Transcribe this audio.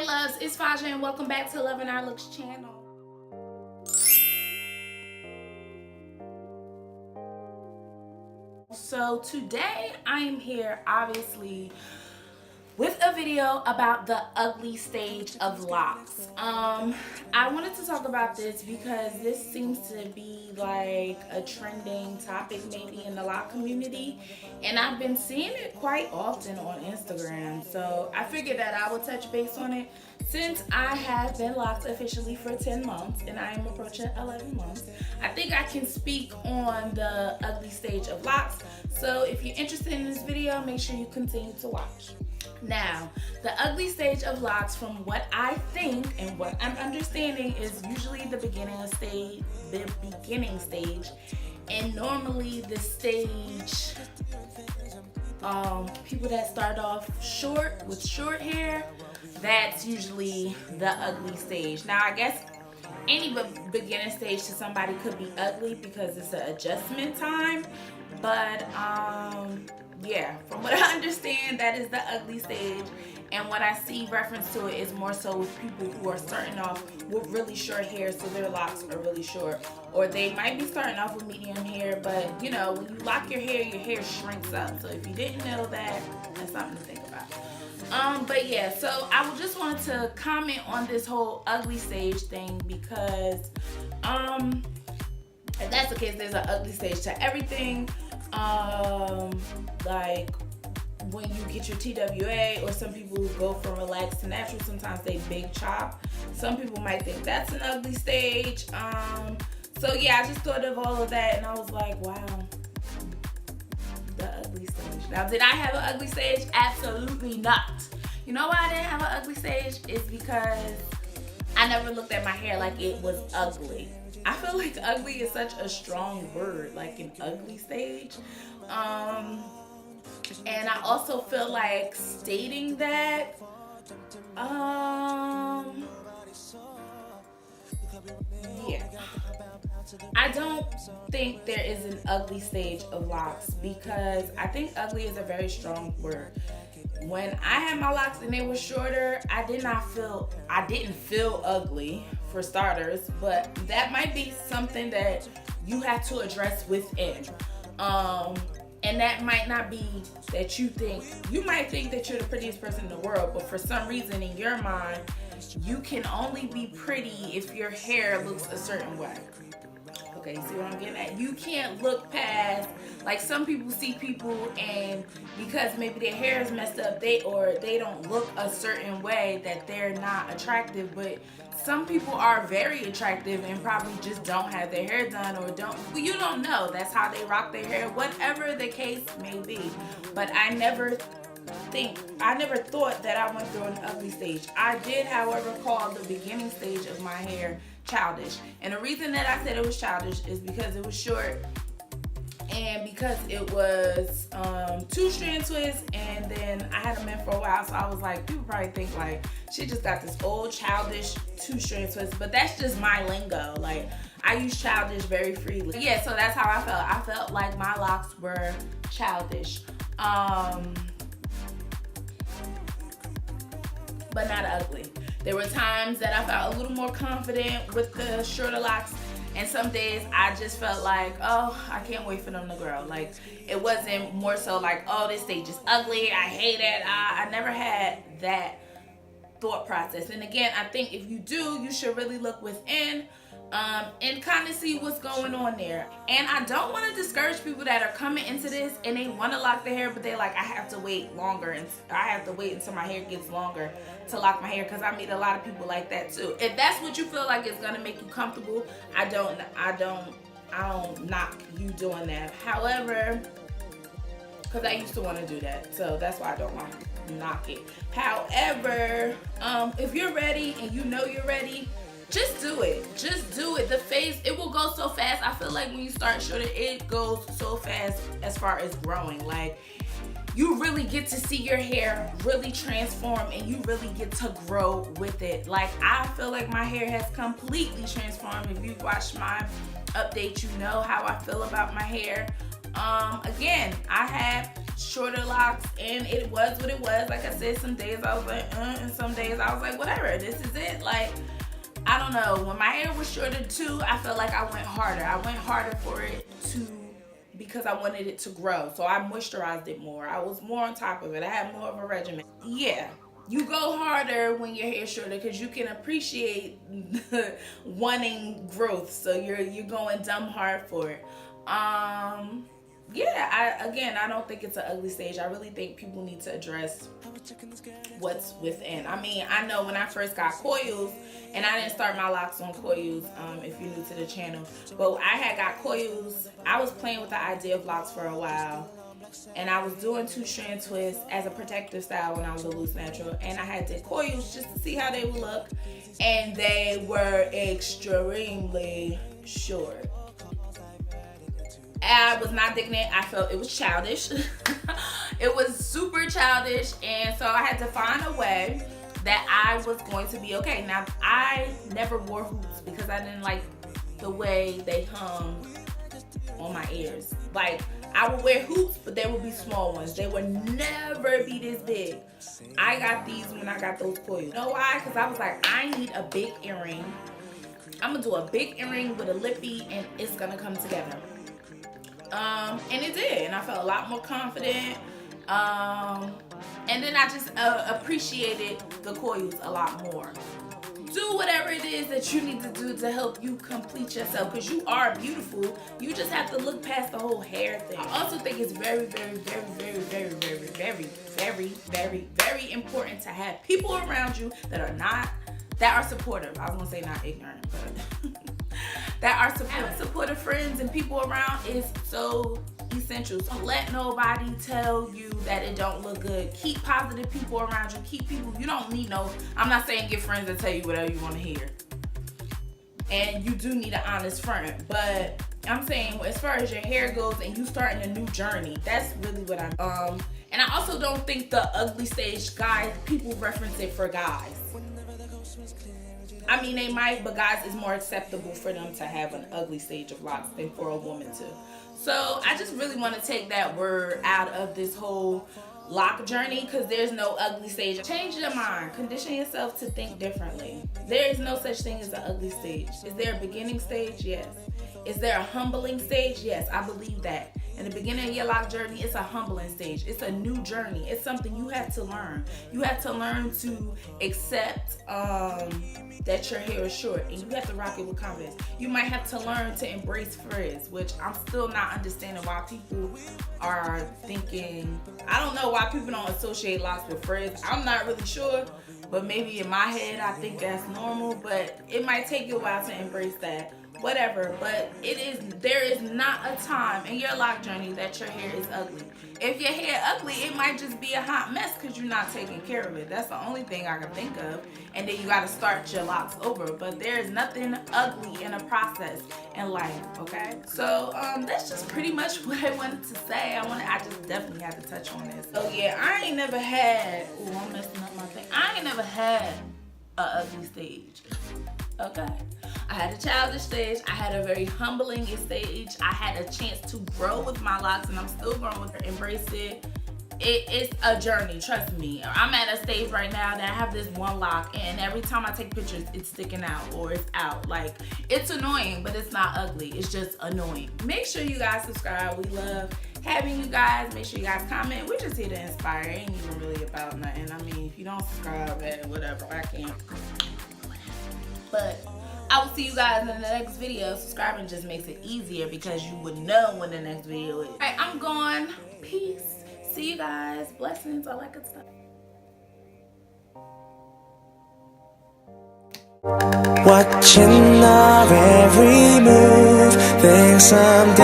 loves, it's Fajr and welcome back to Loving Our Looks channel. So today I am here obviously with a video about the ugly stage of locks. I wanted to talk about this because this seems to be like a trending topic maybe in the lock community, and I've been seeing it quite often on Instagram, so I figured that I would touch base on it since I have been locked officially for 10 months and I am approaching 11 months. I think I can speak on the ugly stage of locks, so if you're interested in this video, make sure you continue to watch. Now, the ugly stage of locks, from what I think and what I'm understanding, is usually the beginning stage, and normally the stage, people that start off short with short hair, that's usually the ugly stage. Now, I guess any beginning stage to somebody could be ugly because it's an adjustment time, but yeah, from what I understand, that is the ugly stage, and what I see reference to it is more so with people who are starting off with really short hair, so their locks are really short, or they might be starting off with medium hair, but you know, when you lock your hair shrinks up. So if you didn't know that, that's something to think about. But yeah, so I just wanted to comment on this whole ugly stage thing because if that's the case, there's an ugly stage to everything. Like when you get your TWA, or some people who go from relaxed to natural, sometimes they big chop. Some people might think that's an ugly stage. So yeah, I just thought of all of that and I was like, wow, the ugly stage. Now, did I have an ugly stage? Absolutely not. You know why I didn't have an ugly stage? Is because I never looked at my hair like it was ugly. I feel like ugly is such a strong word, like an ugly stage. And I also feel like stating that, yeah. I don't think there is an ugly stage of locks because I think ugly is a very strong word. When I had my locks and they were shorter, I didn't feel ugly, for starters, but that might be something that you have to address within. And that might not be that you might think that you're the prettiest person in the world, but for some reason in your mind, you can only be pretty if your hair looks a certain way. Okay, see what I'm getting at? You can't look past, like some people see people and because maybe their hair is messed up, they don't look a certain way that they're not attractive, but some people are very attractive and probably just don't have their hair done or you don't know. That's how they rock their hair, whatever the case may be. But I never thought that I went through an ugly stage. I did, however, call the beginning stage of my hair childish. And the reason that I said it was childish is because it was short and because it was 2-strand twists, and then I had them in for a while, so I was like, people probably think like she just got this old childish 2-strand twist, but that's just my lingo. Like, I use childish very freely. Yeah, so that's how I felt. I felt like my locks were childish. But not ugly. There were times that I felt a little more confident with the shorter locks, and some days I just felt like, oh, I can't wait for them to grow. Like, it wasn't more so like, oh, this stage is ugly, I hate it. I never had that thought process. And again, I think if you do, you should really look within and kind of see what's going on there. And I don't want to discourage people that are coming into this and they want to lock their hair, but they're like, I have to wait longer, and I have to wait until my hair gets longer to lock my hair, because I meet a lot of people like that too. If that's what you feel like is gonna make you comfortable, I don't knock you doing that. However, because I used to want to do that, so that's why I don't want to knock it. However, if you're ready and you know you're ready, just do it. Just do it. The phase, it will go so fast. I feel like when you start shorter, it goes so fast as far as growing. Like, you really get to see your hair really transform and you really get to grow with it. Like, I feel like my hair has completely transformed. If you've watched my update, you know how I feel about my hair. Again, I have shorter locks, and it was what it was. Like I said, some days I was like, and some days I was like, whatever, this is it. Like, I don't know. When my hair was shorter too, I felt like I went harder. I went harder for it because I wanted it to grow. So I moisturized it more. I was more on top of it. I had more of a regimen. Yeah. You go harder when your hair's shorter because you can appreciate wanting growth. So you're going dumb hard for it. Yeah, I don't think it's an ugly stage. I really think people need to address what's within. I mean, I know when I first got coils, and I didn't start my locks on coils, if you're new to the channel, but I had got coils. I was playing with the idea of locks for a while, and I was doing 2-strand twists as a protective style when I was a loose natural, and I had did coils just to see how they would look, and they were extremely short. I was not digging it. I felt it was childish. It was super childish, and so I had to find a way that I was going to be okay. Now, I never wore hoops because I didn't like the way they hung on my ears. Like, I would wear hoops, but they would be small ones. They would never be this big. I got these when I got those coils. You know why? Because I was like, I need a big earring. I'm going to do a big earring with a lippy, and it's going to come together. And it did, and I felt a lot more confident. And then I just appreciated the coils a lot more. Do whatever it is that you need to do to help you complete yourself, because you are beautiful. You just have to look past the whole hair thing. I also think it's very, very, very, very, very, very, very, very, very, very important to have people around you that are supportive. I was gonna say not ignorant, but that are supportive. Supportive friends and people around is so essential. So let nobody tell you that it don't look good. Keep positive people around you. Keep people, you don't need no, I'm not saying get friends that tell you whatever you want to hear. And you do need an honest friend. But I'm saying as far as your hair goes and you starting a new journey, that's really what I'm, and I also don't think the ugly stage guys, people reference it for guys. I mean, they might, but guys, it's more acceptable for them to have an ugly stage of locks than for a woman to. So I just really want to take that word out of this whole lock journey, because there's no ugly stage. Change your mind. Condition yourself to think differently. There is no such thing as an ugly stage. Is there a beginning stage? Yes. Is there a humbling stage? Yes, I believe that. In the beginning of your lock journey, it's a humbling stage. It's a new journey. It's something you have to learn. You have to learn to accept that your hair is short, and you have to rock it with confidence. You might have to learn to embrace frizz, which I'm still not understanding why people are thinking. I don't know why people don't associate locks with frizz. I'm not really sure, but maybe in my head I think that's normal, but it might take you a while to embrace that. Whatever, but there is not a time in your lock journey that your hair is ugly. If your hair ugly, it might just be a hot mess because you're not taking care of it. That's the only thing I can think of. And then you got to start your locks over. But there's nothing ugly in a process in life, okay? So that's just pretty much what I wanted to say. I just definitely had to touch on this. So yeah, I ain't never had, I'm messing up my thing. I ain't never had a ugly stage. Okay, I had a childish stage. I had a very humbling stage. I had a chance to grow with my locks, and I'm still growing with it. Embrace it. It's a journey, trust me. I'm at a stage right now that I have this one lock, and every time I take pictures, it's sticking out or it's out. Like, it's annoying, but it's not ugly. It's just annoying. Make sure you guys subscribe. We love having you guys. Make sure you guys comment. We're just here to inspire. It ain't even really about nothing. I mean, if you don't subscribe, whatever, I can't. But I will see you guys in the next video. Subscribing just makes it easier because you would know when the next video is. All right, I'm gone. Peace. See you guys. Blessings. All that good stuff. Watching our every move. Think someday